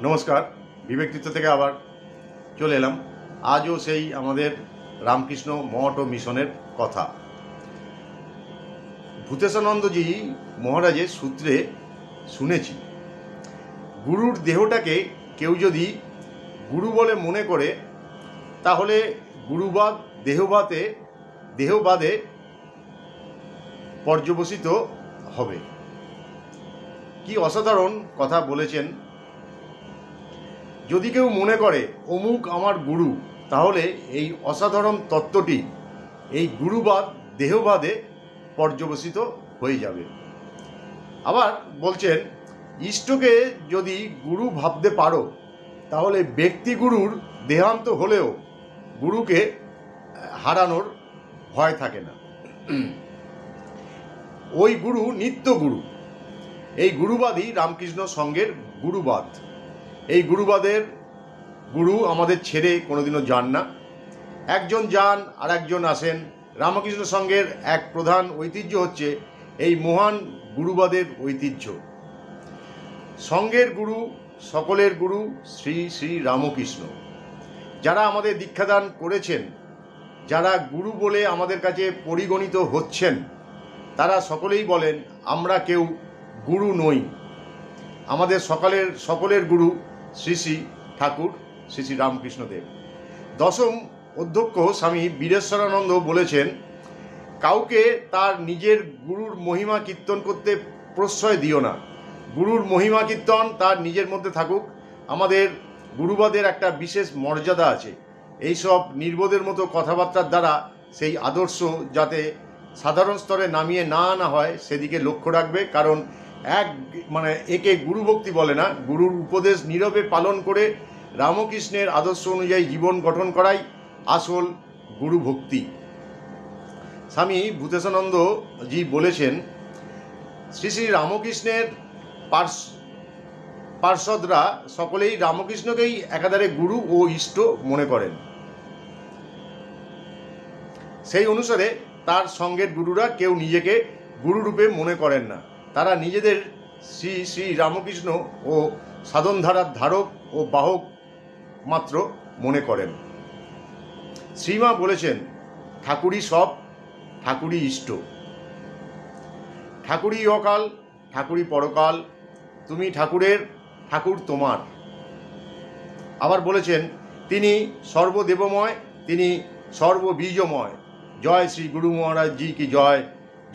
নমস্কার, বিবেকচিত্র থেকে আবার চলে এলাম। আজও সেই আমাদের রামকৃষ্ণ মঠ ও মিশনের কথা। ভূতেশানন্দজি মহারাজের সূত্রে শুনেছি, গুরুর দেহটাকে কেউ যদি গুরু বলে মনে করে তাহলে গুরুবাদ দেহবাদে পর্যবসিত হবে। কি অসাধারণ কথা বলেছেন। যদি কেউ মনে করে অমুক আমার গুরু, তাহলে এই অসাধারণ তত্ত্বটি এই গুরুবাদ দেহবাদে পর্যবসিত হয়ে যাবে। আবার বলছেন, ইষ্টকে যদি গুরু ভাবতে পারো তাহলে ব্যক্তিগুরুর দেহান্ত হলেও গুরুকে হারানোর ভয় থাকে না। ওই গুরু নিত্য গুরু। এই গুরুবাদই রামকৃষ্ণ সঙ্ঘের গুরুবাদ। এই গুরুবাদের গুরু আমাদের ছেড়ে কোনোদিনও যান না। একজন যান আর একজন আসেন। রামকৃষ্ণ সঙ্ঘের এক প্রধান ঐতিহ্য হচ্ছে এই মহান গুরুবাদের ঐতিহ্য। সঙ্ঘের গুরু, সকলের গুরু শ্রী শ্রী রামকৃষ্ণ। যারা আমাদের দীক্ষাদান করেছেন, যারা গুরু বলে আমাদের কাছে পরিগণিত হচ্ছেন, তারা সকলেই বলেন আমরা কেউ গুরু নই। আমাদের সকলের গুরু শ্রী শ্রী ঠাকুর শ্রী শ্রী রামকৃষ্ণদেব। দশম অধ্যক্ষ স্বামী বীরেশ্বরানন্দ বলেছেন, কাউকে তার নিজের গুরুর মহিমা কীর্তন করতে প্রশ্রয় দিও না। গুরুর মহিমা কীর্তন তার নিজের মধ্যে থাকুক। আমাদের গুরুবাদের একটা বিশেষ মর্যাদা আছে। এইসব নির্বোধের মতো কথাবার্তার দ্বারা সেই আদর্শ যাতে সাধারণ স্তরে নামিয়ে না আনা হয় সেদিকে লক্ষ্য রাখবে। কারণ একে গুরুভক্তি বলে না। গুরুর উপদেশ নীরবে পালন করে রামকৃষ্ণের আদর্শ অনুযায়ী জীবন গঠন করাই আসল গুরুভক্তি। স্বামী ভূতেশানন্দজি বলেছেন, শ্রী শ্রী রামকৃষ্ণের পার্ষদরা সকলেই রামকৃষ্ণকেই একাধারে গুরু ও ইষ্ট মনে করেন। সেই অনুসারে তার সঙ্গের গুরুরা কেউ নিজেকে গুরুরূপে মনে করেন না। তারা নিজেদের শ্রী শ্রী রামকৃষ্ণ ও সাধনধারার ধারক ও বাহক মাত্র মনে করেন। শ্রীমা বলেছেন, ঠাকুরই সব, ঠাকুরই ইষ্ট। ঠাকুরই অকাল, ঠাকুরই পরকাল। তুমি ঠাকুরের, ঠাকুর তোমার। আবার বলেছেন, তিনি সর্বদেবময়, তিনি সর্ববীজময়। জয় শ্রী গুরু মহারাজ জি কি জয়,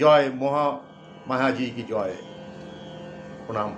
জয় মহামায়া জি কি জয়। প্রণাম।